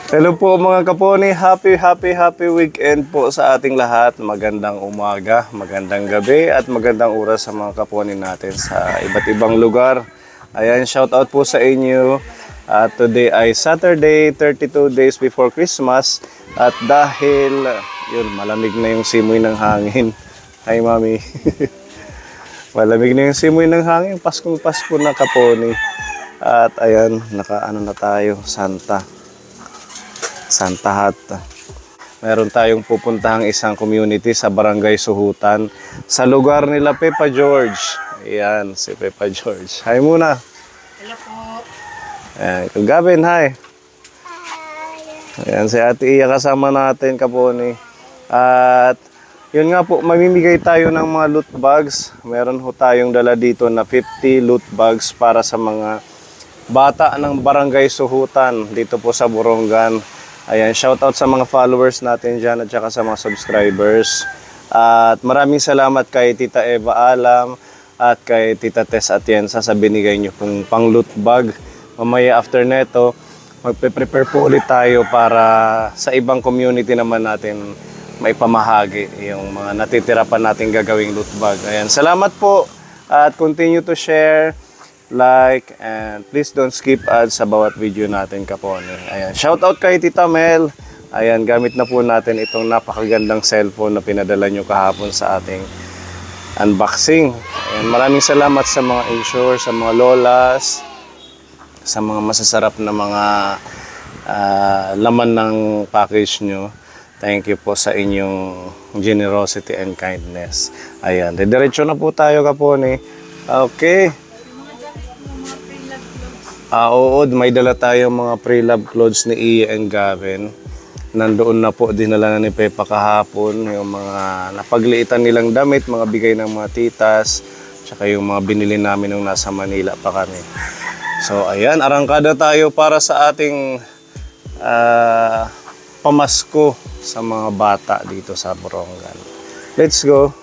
Hello po mga kaponi, happy weekend po sa ating lahat. Magandang umaga, magandang gabi at magandang oras sa mga kaponi natin sa iba't ibang lugar. Ayan, shout out po sa inyo. Today ay Saturday, 32 days before Christmas. At dahil, yun, malamig na yung simoy ng hangin. Hi mami. Malamig na yung simoy ng hangin, Paskong Pasko na kaponi. At ayan, nakaano na tayo, Santa Hat. Meron tayong pupuntahang isang community sa Barangay Suhutan sa lugar nila Pepa George. Ayan, si Pepa George. Hi muna. Hello po. Ayan, Gavin, hi. Ayan, si Ate Iya kasama natin, kaponi. At yun nga po, mamimigay tayo ng mga loot bags. Meron ho tayong dala dito na 50 loot bags para sa mga bata ng Barangay Suhutan dito po sa Borongan. Ayan, shoutout sa mga followers natin dyan at saka sa mga subscribers. At maraming salamat kay Tita Eva Alam at kay Tita Tess Atienza sa binigay nyo pong pang loot bag. Mamaya after neto, magpe-prepare po ulit tayo para sa ibang community naman natin maipamahagi yung mga natitira pa natin gagawing loot bag. Ayan, salamat po at continue to share, like, and please don't skip ads sa bawat video natin, kaponi. Ayan, shout out kay Tita Mel. Ayan, gamit na po natin itong napakagandang cellphone na pinadala nyo kahapon sa ating unboxing. Ayan, maraming salamat sa mga insure, sa mga lolas, sa mga masasarap na mga laman ng package nyo. Thank you po sa inyong generosity and kindness. Ayan, diretso na po tayo, kaponi. Okay. Oo, may dala tayong mga pre-love clothes ni Iya and Gavin. Nandoon na po, dinala na ni Pepa kahapon yung mga napagliitan nilang damit, mga bigay ng mga titas, tsaka yung mga binili namin nung nasa Manila pa kami. So ayan, arangkada tayo para sa ating pamasko sa mga bata dito sa Borongan. Let's go!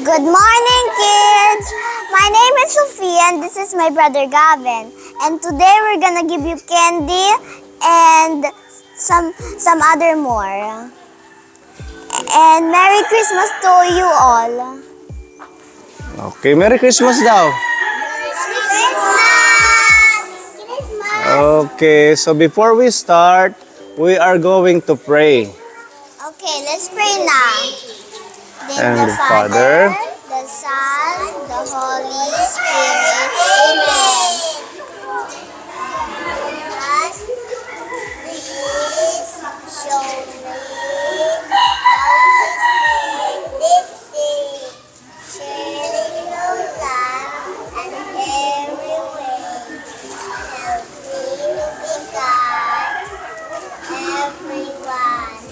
Good morning, kids! My name is Sophia and this is my brother Gavin. And today we're gonna give you candy and some other more. And Merry Christmas to you all. Okay, Merry Christmas daw! Okay, so before we start, we are going to pray. Okay, let's pray now. And The the Father, the Son, the Holy Spirit. Amen. Please show me how to speak this day, sharing your love and every way. Help me to be kind to everyone.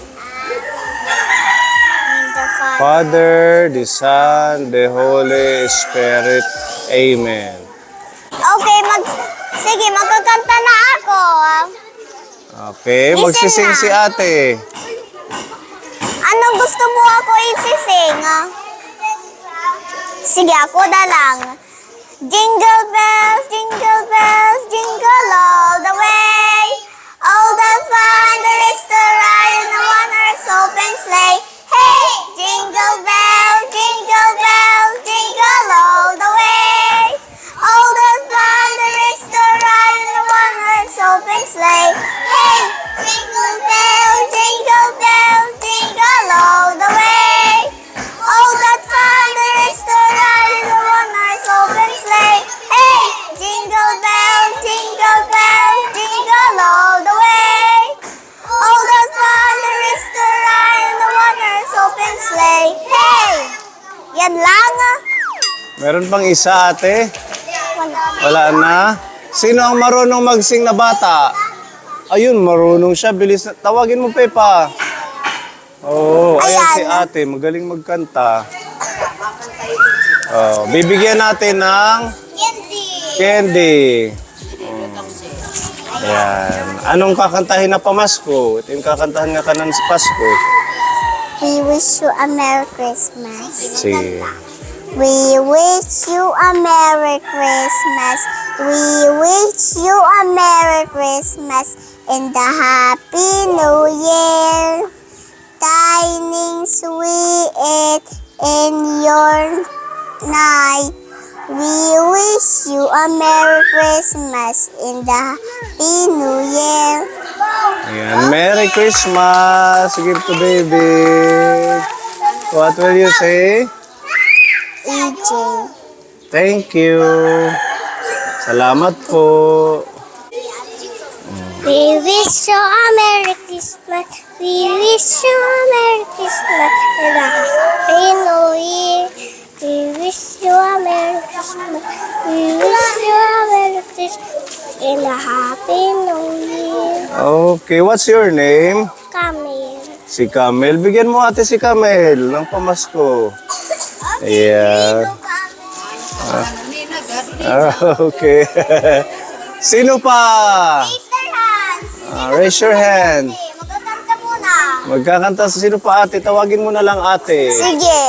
Father, the Son, the Holy Spirit. Amen. Okay, sige, magkakanta na ako. Okay, Listen magsising na. si ate. Anong gusto mo ako isising? Sige, ako na lang. Jingle bells, jingle all the way. All the fun there is to ride in a one-horse open sleigh. Hey, jingle bells, jingle all the way. All the fun there is to ride in a one-horse open sleigh. Hey, jingle bells, jingle all the way. All that fun there is to ride in a one-horse open sleigh. Hey, jingle bells, jingle all the pang isa, ate? Wala. Wala na? Sino ang marunong magsing na bata? Ayun, marunong siya. Bilis na. Tawagin mo, Pepa. Oo, ayan si ate. Magaling magkanta. Oh, bibigyan natin ng Candy. candy. Ayan. Anong kakantahin na pamasko? Ito yung kakantahan nga kanan sa Pasko. We wish you a Merry Christmas. Si... We wish you a Merry Christmas. We wish you a Merry Christmas and a Happy New Year. Tidings we eat in your night. We wish you a Merry Christmas and a Happy New Year. Ayan. Merry Christmas! Give to baby. What will you say? EJ. Thank you. Salamat po. We wish you a Merry Christmas. We wish you a Merry Christmas and a Happy New Year. We wish you a Merry Christmas. We wish you a Merry Christmas and a Happy New Year. Okay, what's your name? Camille. Si Camel. Bigyan mo ate si Camel ng pamasko. Yeah. Okay. Sino pa? Mr. Hans. Raise your hand. Magkakanta muna. Magkakanta sa sino pa ate? Tawagin mo na lang ate. Sige.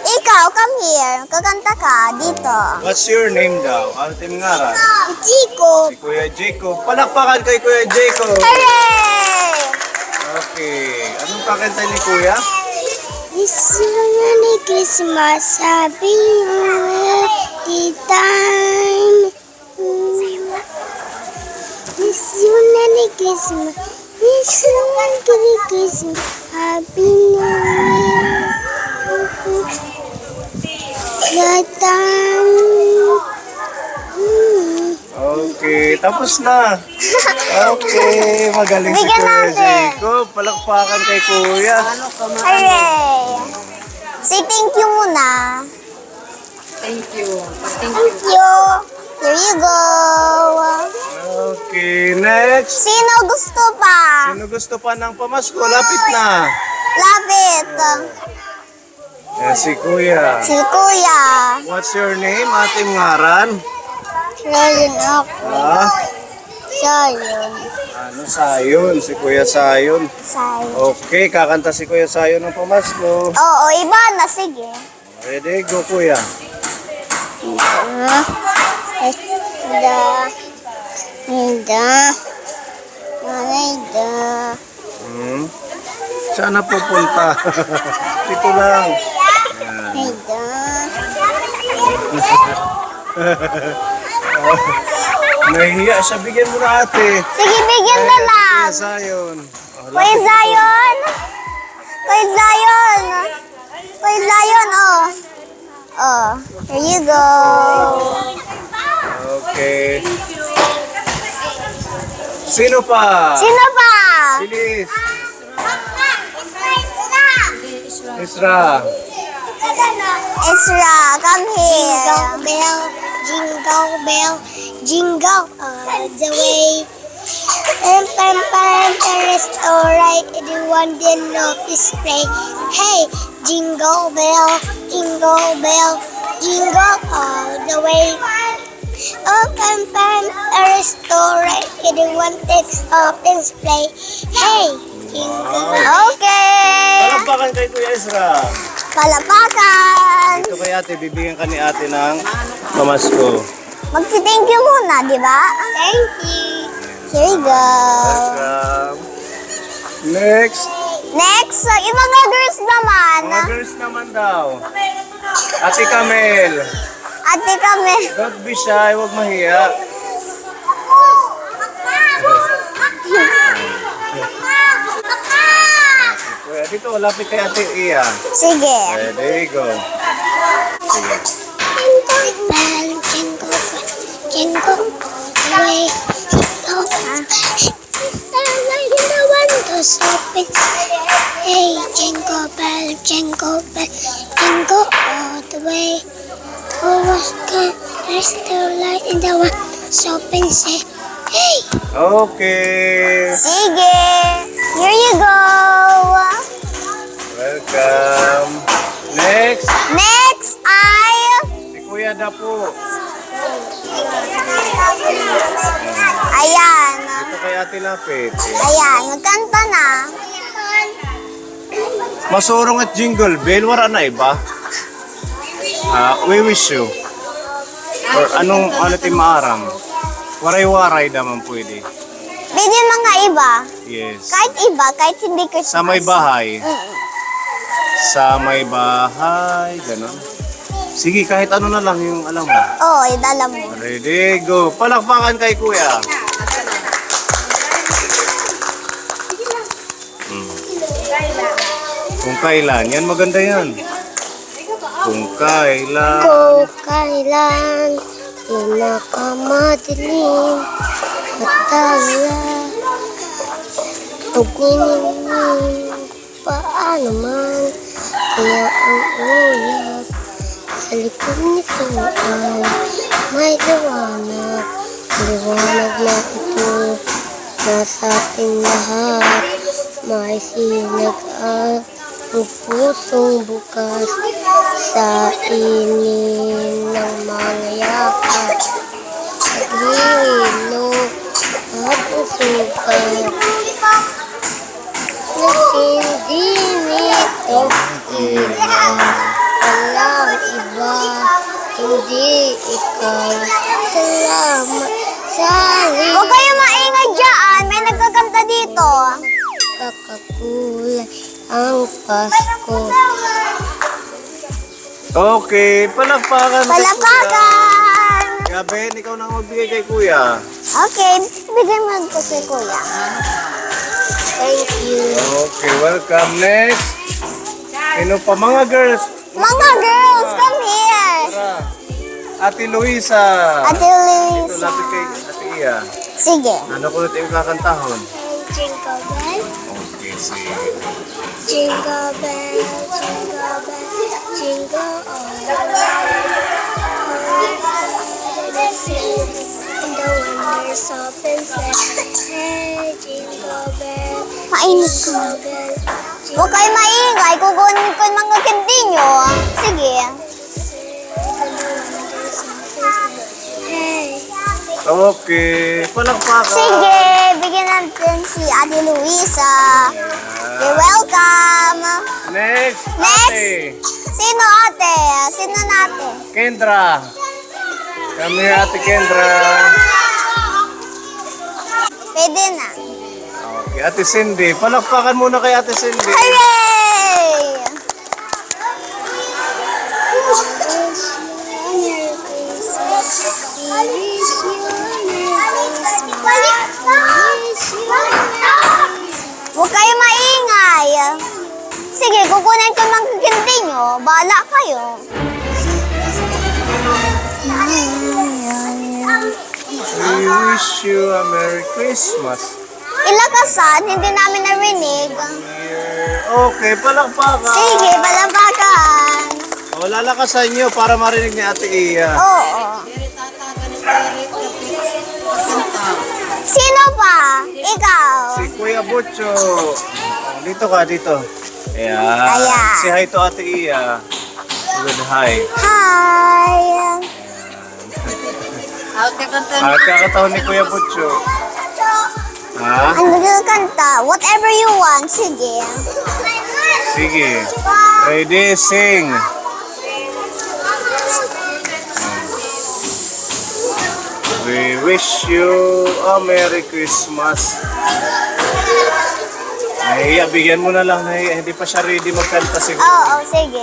Ikaw, come here. Kakanta ka dito. What's your name daw? Ate Ngaran. Chico. Si Kuya Jacob. Palakpakan kay Kuya Jacob. Hooray! Okay. Anong kakanta ni Kuya? This ni Christmas, happy the time. This ni Christmas, this ni Christmas, happy New Year. The time. Okay. Tapos na. Okay. Magaling si Bigyan Kuya natin. Jacob. Palakpakan kay Kuya. Hooray! Say thank you muna. Thank you. Thank you. Here you go. Okay. Next. Sino gusto pa? Sino gusto pa ng pamasko? Lapit na. Lapit. Yan si Kuya. Si Kuya. What's your name? Ate Ngaran? Sayon ako. Ha? Sayon. Ano, Sayon? Si Kuya Sayon. Sayon. Okay, kakanta si Kuya Sayon ng pamasko. Oo, iba na. Sige. Ready? Go, Kuya. Hmm? Saan na pupunta? Dito lang. Nahihiya siya. Bigyan mo na ate. Sige, bigyan na lang. Kuya Sayon. Oh, Kuya Zion. Kuya Zion. Kuya Zion, oh. Oh, here you go. Okay. Sino pa? Sino pa? Bilis. Isra. Ezra, come here. Jingle bell, jingle bell, jingle all the way. And pam pam, the rest alright. Everyone didn't notice play. Hey, jingle bell, jingle all the way. Oh, pam pam, the rest alright. Everyone didn't notice play. Hey, jingle. Okay. Palakpakan kay Kuya Isra. Palapakan. Ito kay ate, bibigyan ka ni ate ng pamasko. Magti-thank you muna, di ba? Thank you. Here you go. Welcome. Next. Next, yung mga girls naman. Mga girls naman daw. Ate Camel. Ate kami. Don't be shy, huwag mahiya. Kuya, dito, lapit kay ate Iya. Sige. There you go. Sige. Jingle bell, jingle all the way. The windows open. Hey, jingle bell, jingle all the way. Oh, There's the light in the one so open say, hey! Okay. Sige! Here you go! Welcome. Next, Next ay... si Kuya Dapo. Ayan. Ito kay Ate Lapit. Ayan, magkanta na. Masurong at jingle bell, wala na iba. We wish you. Or anong maarang? Waray-waray naman pwede. Pwede mga iba. Yes. Kahit iba, kahit hindi Christmas. Sa may bahay. Sa may bahay, ganun. Sige, kahit ano na lang yung alam mo. Oo, idala mo. Ready, go. Palakpakan kay Kuya. Kung kailan, yan maganda yan. Kung kailan. Kung kailan pinakamadilim matala pagniningning paano man kaya ang ulap sa likod nito ay may liwanag. Liwanag na ito nasa ating lahat. May sinag ang pusong bukas sa inin ng mga yakap. Paghihilo at usukan nagsindi nito ilaw. Walang iba, hindi ikaw. Salamat sa liwanag. Huwag kayo maingay dyan, may nagkakanta dito. Kakakulay ang Pasko. Okay, palakpakan. kay Palakpakan! Kuya. Ben, ikaw na magbigay kay Kuya. Okay, bigyan mo ito kay Kuya. Thank you. Okay, welcome. Next. Sino pa? Mga girls. Mga girls, come here! Tara. Ate Luisa. Ate Ito, Luisa. lapit kay Ate Iya. Sige. Ano ko ito yung kakantahon? Jingle bell, Okay, sige. jingle bell, jingle all the way. And the wonders of hey, jingle bell, mainit ka. Huwag kayo maingay, kukunin ko yung mga candy nyo. Sige. Okay, palakpakan. Sige, bigyan natin si Ate Luisa. You're welcome. Next. Next. Ate. Sino ate? Sino natin? Kendra. Come here, Ate Kendra. Pwede na. Okay, Ate Cindy. Palakpakan muna kay Ate Cindy. Hooray! Huwag kayo maingay. Sige, kukunin ko mga candy nyo. Bahala kayo. We wish you a Merry Christmas. Ilakasan, hindi namin narinig. Okay, palakpakan. Sige, palampakan. O, lalakasan nyo para marinig ni Ate Iya. Oo. Sino pa? Ikaw. Si Kuya Butcho. Dito ka, dito. Ayan. Ayan. Si hi to Ate Iya. Good hi. Hi. At kakataon ni Kuya Butcho. Ha? Ano yung kanta? Whatever you want. Sige. Sige. Ready, sing. We wish you a Merry Christmas. Nahiya, bigyan mo na lang. Nahiya, hindi pa siya ready magkanta siguro. Oo, sige.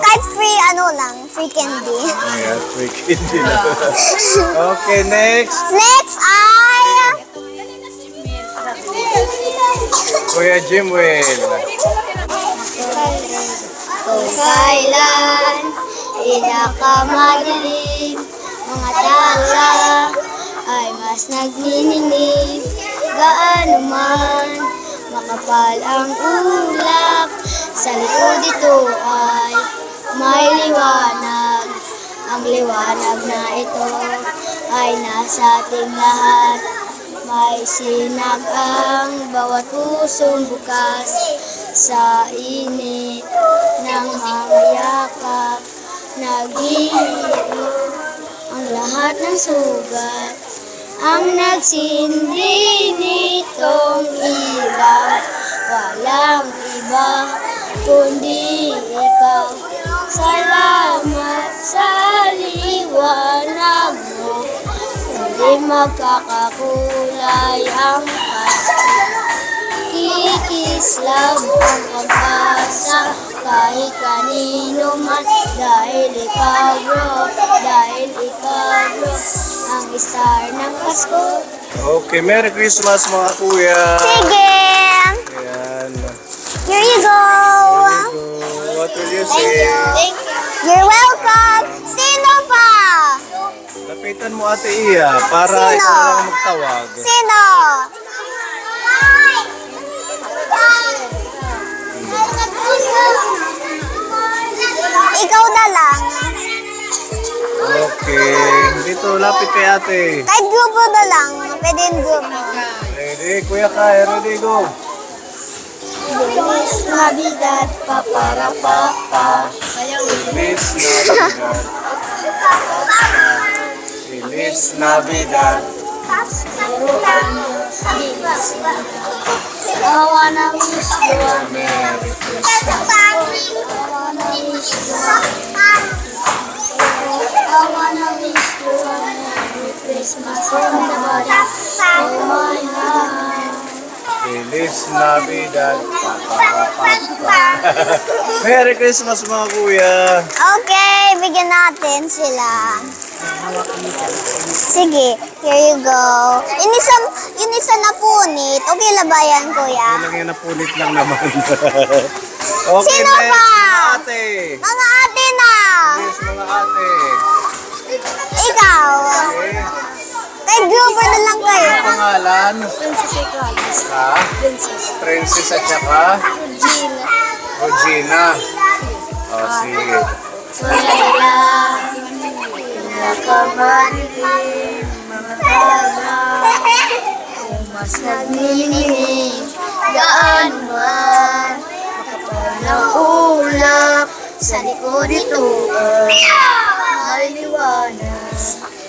Kahit free, ano lang, free candy. Ayan, quick hindi na. Okay, next. Next ay... Kuya Jimwell. Kung kailan pinakamadilim mga tala ay mas nagnininig gaano man makapal ang ulap sa likod ito ay may liwanag Ang liwanag na ito ay nasa ating lahat. May sinag ang bawat pusong bukas sa init ng mga yakap. Naghihiro ang lahat ng sugat. Ang nagsindi nitong ilaw, walang iba kundi ikaw. Salamat sa liwanag mo, hindi magkakakulay ang Pasko. Kikislab ang pag-asa kahit kanino man, dahil ikaw bro, ang star ng Pasko. Okay, Merry Christmas mga kuya. Sige! Ayan. Here you go! What will you say? Thank you. You're welcome! Sino pa? Lapitan mo Ate Iya para Sino? ikaw lang magtawag. Sino? Ikaw na lang. Okay. Dito, lapit kay ate. Kahit grupo na lang. Pwede yung grupo. Ready? Kuya Kai, ready, go. Feliz Navidad, paparapapa. Feliz Navidad. Feliz Navidad. I wanna wish you a Merry Christmas. I wanna wish you I wanna wish you a Merry Christmas from the bottom of my heart. Feliz Navidad. Merry Christmas mga kuya. Okay, bigyan natin sila. Sige, here you go. Yung isa na punit. Okay na ba yan, kuya? Lang yan, napunit lang naman. Okay, Sino next, pa? mga ate. Mga ate na. Yes, mga ate. Ikaw. Okay. Kahit grupo na lang kayo. Ang pangalan? Princess Eclalis. Ha? Princess. Princess at saka? Gina. Regina. Oh, sige. Layla. Nakamanigin. Mga tala. Kung mas nagningin. Gaano man. Makapal ng ulap. Sa likod ito ay liwanag.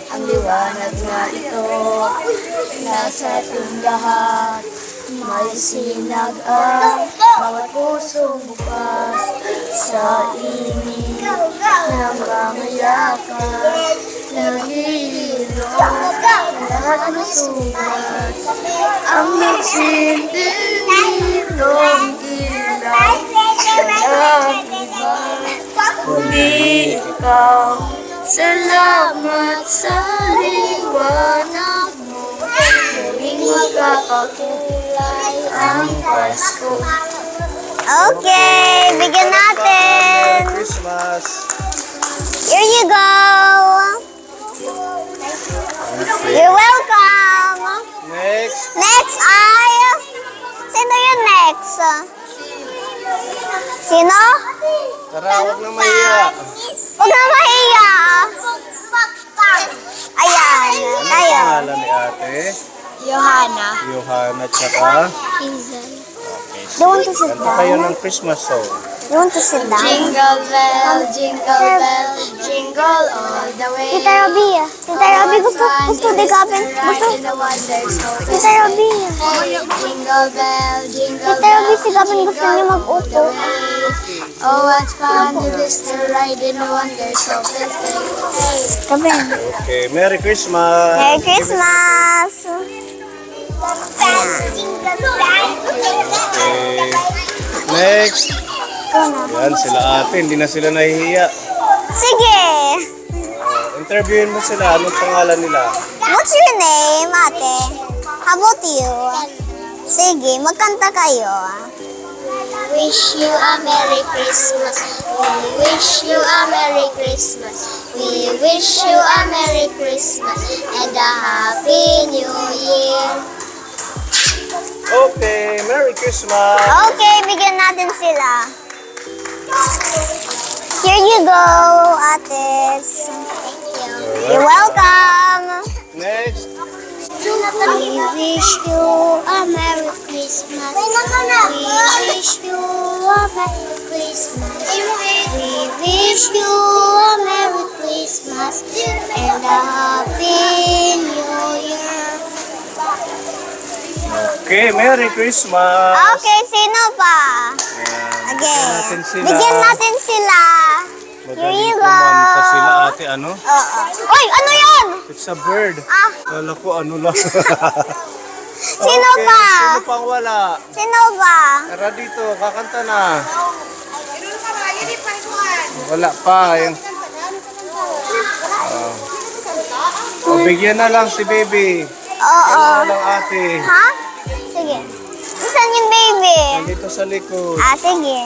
Ang liwanag na ito nasa ating lahat. May sinag ang bawat pusong bukas sa init ng mga yakap. Naghihilo ang lahat ng sugat. Ang nagsindi nitong ilaw, walang iba kundi ikaw. Salamat sa liwanag mo, muling magkakakulay ang Pasko. Okay, bigyan natin. Merry Christmas. Here you go. You're welcome. Next. Next ay... Sino yung next? Sino? Tara, huwag na mahiya. Huwag na mahiya. Ayan, Ano tayo. pangalan ni ate? Johanna. Johanna at saka? Hazel. You want to sit Kanta kayo down? ng Christmas song. You want to sit down? Jingle bell, jingle all the way. Tita Robby, gusto digapin. Tita Robby. Jingle bell, Tita Robby, sigapin gusto niyo mag-upo. Oh, what fun it is to ride in a wonderful place. Kapin. Okay, Merry Christmas. Merry Christmas. Okay. Next. Ikaw na. Yan, sila ate. Hindi na sila nahihiya. Sige. Interviewin mo sila. Anong pangalan nila? What's your name, ate? How about you? Sige, magkanta kayo. Wish you a Merry Christmas. We wish you a Merry Christmas. We wish you a Merry Christmas and a Happy New Year. Okay, Merry Christmas. Okay, bigyan natin sila. Here you go, Ates. You're welcome. Next. We wish you a Merry Christmas. We wish you a Merry Christmas. We wish you a Merry Christmas and a Happy New Year. Okay, Merry Christmas. Okay, sino pa? Ayan. Okay. Natin sila. Bigyan natin sila. Here Magaling you go. kumanta sila ate, ano? Oo. Uy, ano yan? It's a bird. Ah, Kala ko ano lang. sino Okay, pa? Sino pang wala? Sino ba? Tara dito, kakanta na. Wala pa. Yung... O, bigyan na lang si baby. Oo. Bigyan na lang ate. Ha? Sige. Saan yung baby? Nandito sa likod. Ah, sige.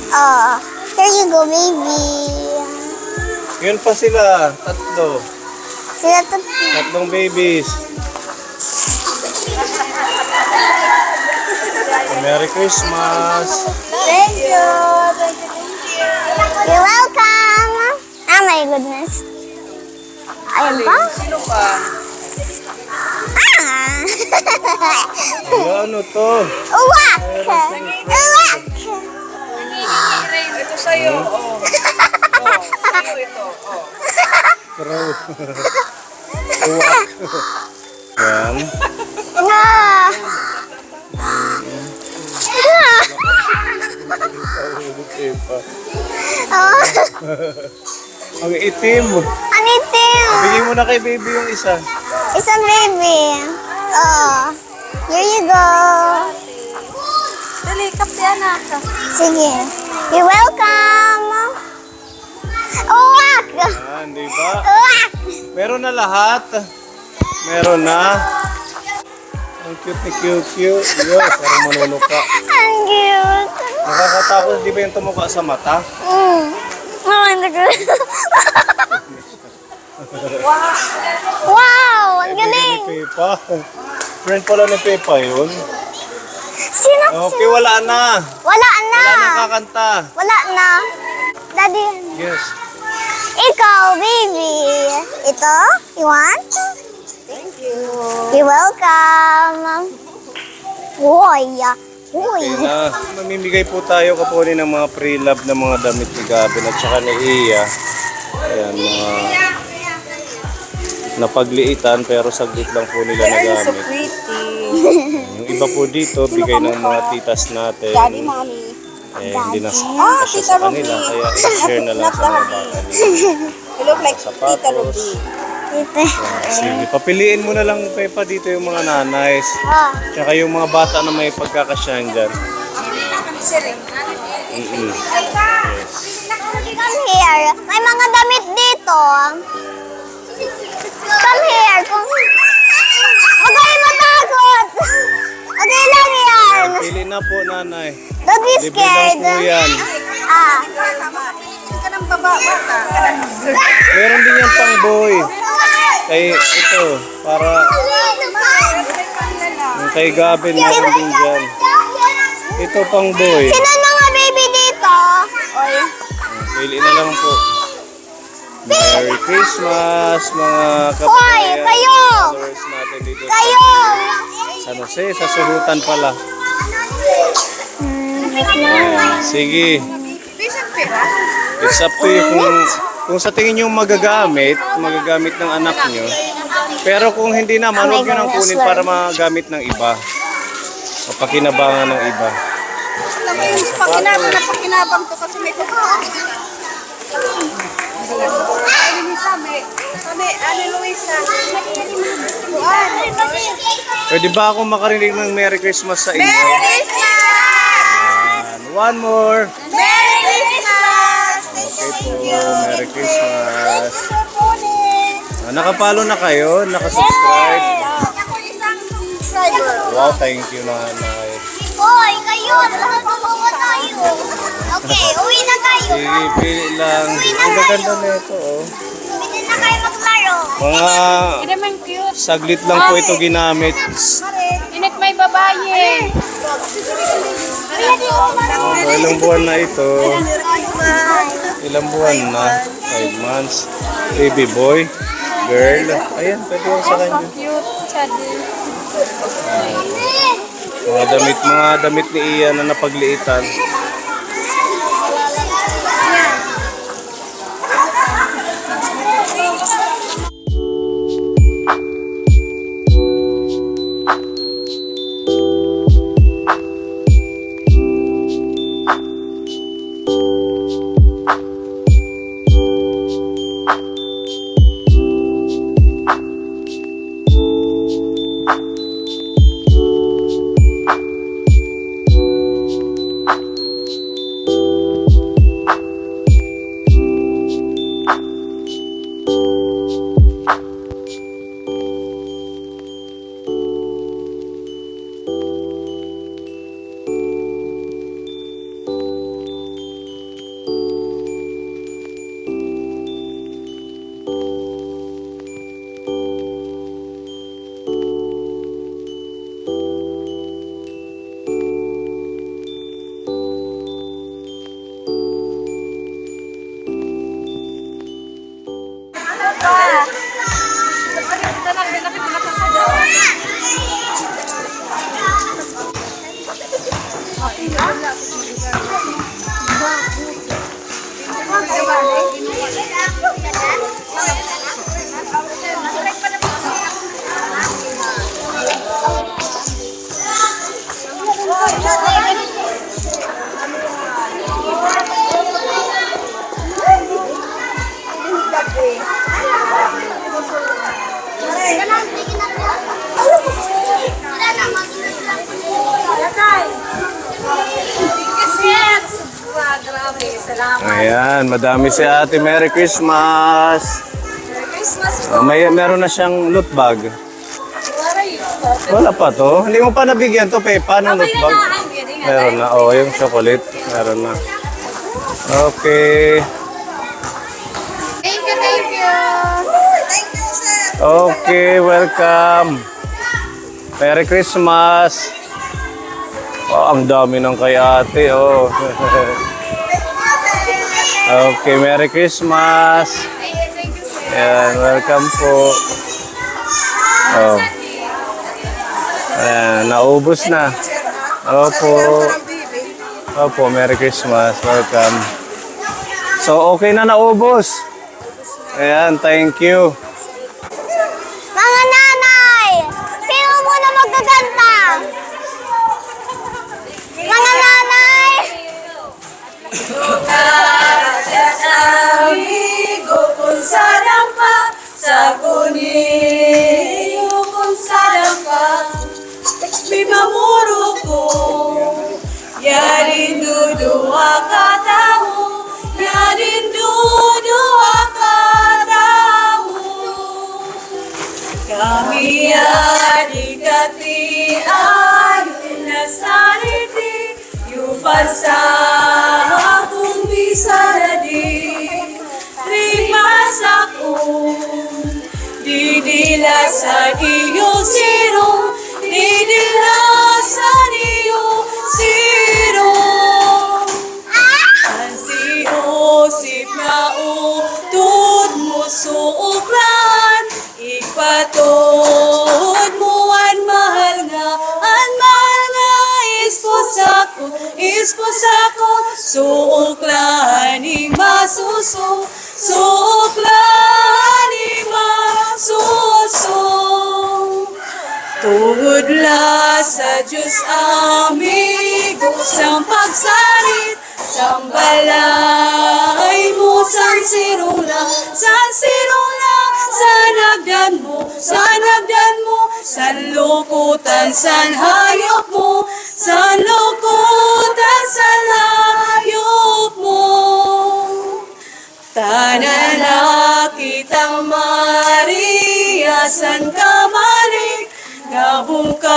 Oh, here you go, baby. Yun pa sila. Tatlo. Sila to. Tatlong babies. Merry Christmas. Thank you. You're welcome. Ah, my goodness. Ayun pa? Sino pa? Ah! Ay, ano to? Uwak! Uwak! Ito sa'yo. Oh. Oh, sa'yo ito. Oh. Crow. Uwak. Yan. Ah! Ah! Ang itim. Anitim! Bigyan mo na kay baby yung isa. Isang baby. Oh. Here you go. Dali, kapti anak. Sige. You're welcome. Uwak! Yan, di ba? Uwak! Meron na lahat. Meron na. Ang cute ni cute. Yo, parang manunuka. Ang cute. Nakakatakot, di ba yung tumuka sa mata? Oh, ang cute. Wow! Ang galing! Ni Pepa. Friend pala ni Pepa yun. Sino? Okay, wala na. Wala na. Wala na kakanta. Wala na. Daddy. Yes. Ikaw, baby. Ito? You want? Thank you. You're welcome. Uy. Uy. Okay na. Mamimigay po tayo kapuni ng mga pre-love na mga damit ni Gavin at saka ni Iya. Ayan, mga napagliitan pero saglit lang po nila Why are you so nagamit. pretty? Yung iba po dito, bigay ng mga titas natin. Daddy, mommy. Eh, hindi na Ah, kasya Tita sa kanila, Ruby. kaya i-share na lang Not sa mga Daddy. bata nila. You look like Tita Sapatos. Ruby. Ito. Sige, papiliin mo na lang, Pepa, dito yung mga nanays. Oh. Tsaka yung mga bata na may pagkakasyahan dyan. Come here. May mga damit dito. Come here. Huwag kayo matakot. Okay lang yan. Pili na po, nanay. Don't be Libre lang scared. po yan. Ah. Ka ng baba, bata. Meron din yan pang boy. Kay ito, para yung kay Gavin, meron din dyan. Ito pang boy. Sino ang mga baby dito? Oy. Pili na lang po. Merry Christmas, mga Hoy, kababayan. kayo! Followers natin dito Kayo! sa San Jose, sa Suhutan pala. Ayan, sige. Bisang pera? It's up to you kung sa tingin nyo magagamit ng anak nyo. Pero kung hindi naman, huwag nyo nang kunin para magamit ng iba. Mapakinabangan ng iba. Pakinabang to kasi may totoo. Ano ni Sabi, ano Luisa? Pwede ba ako makarinig ng Merry Christmas sa inyo? Merry Christmas! And one more. Merry Christmas! Okay po, Merry Christmas. Nakapalo na kayo? Nakasubscribe? Ako isang subscriber. Wow, thank you nanay. Hoy, kayo! Nakatutuwa tayo. Okay, uwi na tayo. Sige, pili lang. Ang gaganda na ito, oh. Pwede na kayo maglaro. Mga Naman cute. saglit lang po ito ginamit. Init may babae. Ilang buwan na ito? Ilang buwan na? 5 months. Baby boy, girl. Ayan, pwede yung sa kanya. Cute, chadi. Mga damit ni Ian na napagliitan. Ayan, madami si ate. Merry Christmas! Meron na siyang loot bag. Wala pa to. Hindi mo pa nabigyan to, Pepa, ng loot bag. Meron na. Oh, yung chocolate. Meron na. Okay. Thank you, thank you. Okay, welcome. Merry Christmas. Oh, ang dami ng kay ate, oh. Okay, Merry Christmas. Ayan, welcome po. Oh. Ayan, naubos na. Opo. Opo, Merry Christmas. Welcome. So, okay na naubos. Ayan, thank you. Mga nanay, sino muna magkaganta? Mga nanay! Amigo kung sadang pa sa kuniyo kung sadang pa mimamuro ko yarin dudua katamu yarin dudua katamu kami adikati ayun na sariti yupasa akong bisa na di rimas ako didila sa iyo siro didila sa iyo siro ang sihosip na utod mo suuklan ipatod mo ang mahal nga esposa ko suuklan ni masuso suuklan ni masuso tuhudla sa Diyos amigo sang pagsarit sang balay mo san sirula sanagdan mo san lukutan san hayop mo san lukutan san hayop mo tanana kitang Maria san kamalik gabungkag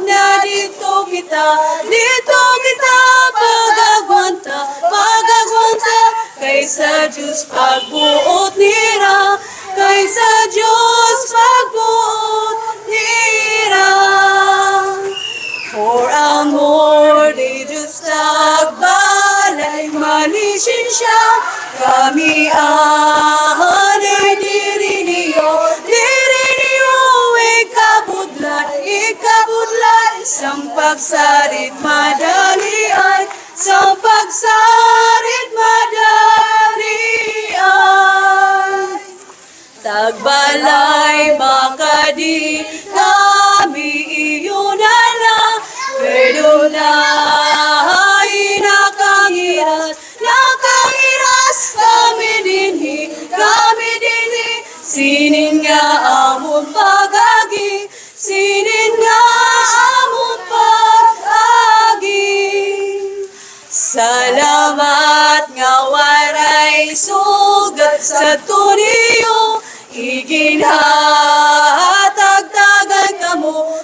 na dito kita pagagwanta kaysa Diyos pagbuot nira kaysa Diyos pagbuot nira pagsarit madalian, sa pagsarit madalian. Tagbalay makadi kami iyo na lang, perdonay nakangiras kami dinhi, sinin nga among pagagi, sinin nga among pag-agi. Salamat nga waray sugat sa tuniyo, iginhatag-tagan kamo,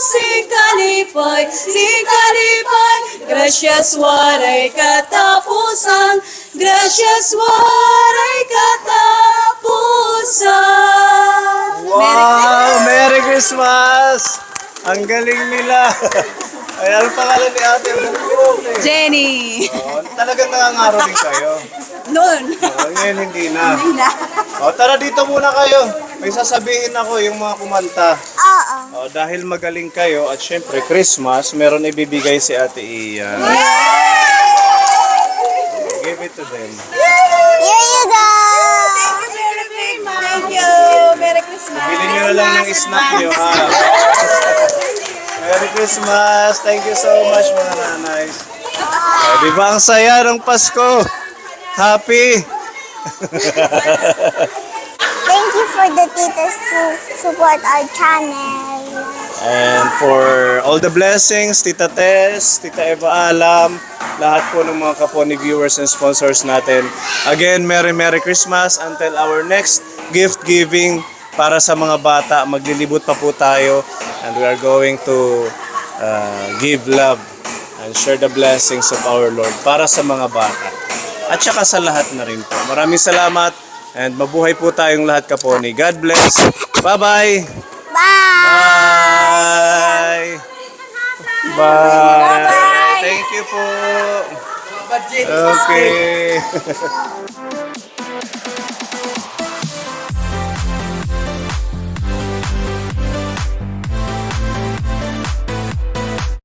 si kalipay, gracias waray katapusan, gracias waray katapusan. Wow! Merry Christmas! Ang galing nila! Ay, ano pangalan ni ate? Jenny! Oh, talagang nangangaro din kayo. Noon. Oh, ngayon hindi na. O, tara dito muna kayo. May sasabihin ako yung mga kumanta. Oo. O, dahil magaling kayo at syempre Christmas, meron ibibigay si Ate Ian. Give it to them. Here you go. Thank you! Merry Christmas! Bilhin nyo na lang yung snack nyo, ha? Merry Christmas! Thank you so much, mga nanay. Di ba ang saya ng Pasko? Happy! Thank you for the titas to support our channel. And for all the blessings, Tita Tess, Tita Eva Alam, lahat po ng mga kaponi viewers and sponsors natin. Again, Merry Christmas until our next gift giving para sa mga bata. Maglilibot pa po tayo and we are going to give love and share the blessings of our Lord para sa mga bata. At saka sa lahat na rin po. Maraming salamat and mabuhay po tayong lahat kaponi. God bless. Bye-bye! Bye. Bye! Bye! Thank you po! Okay.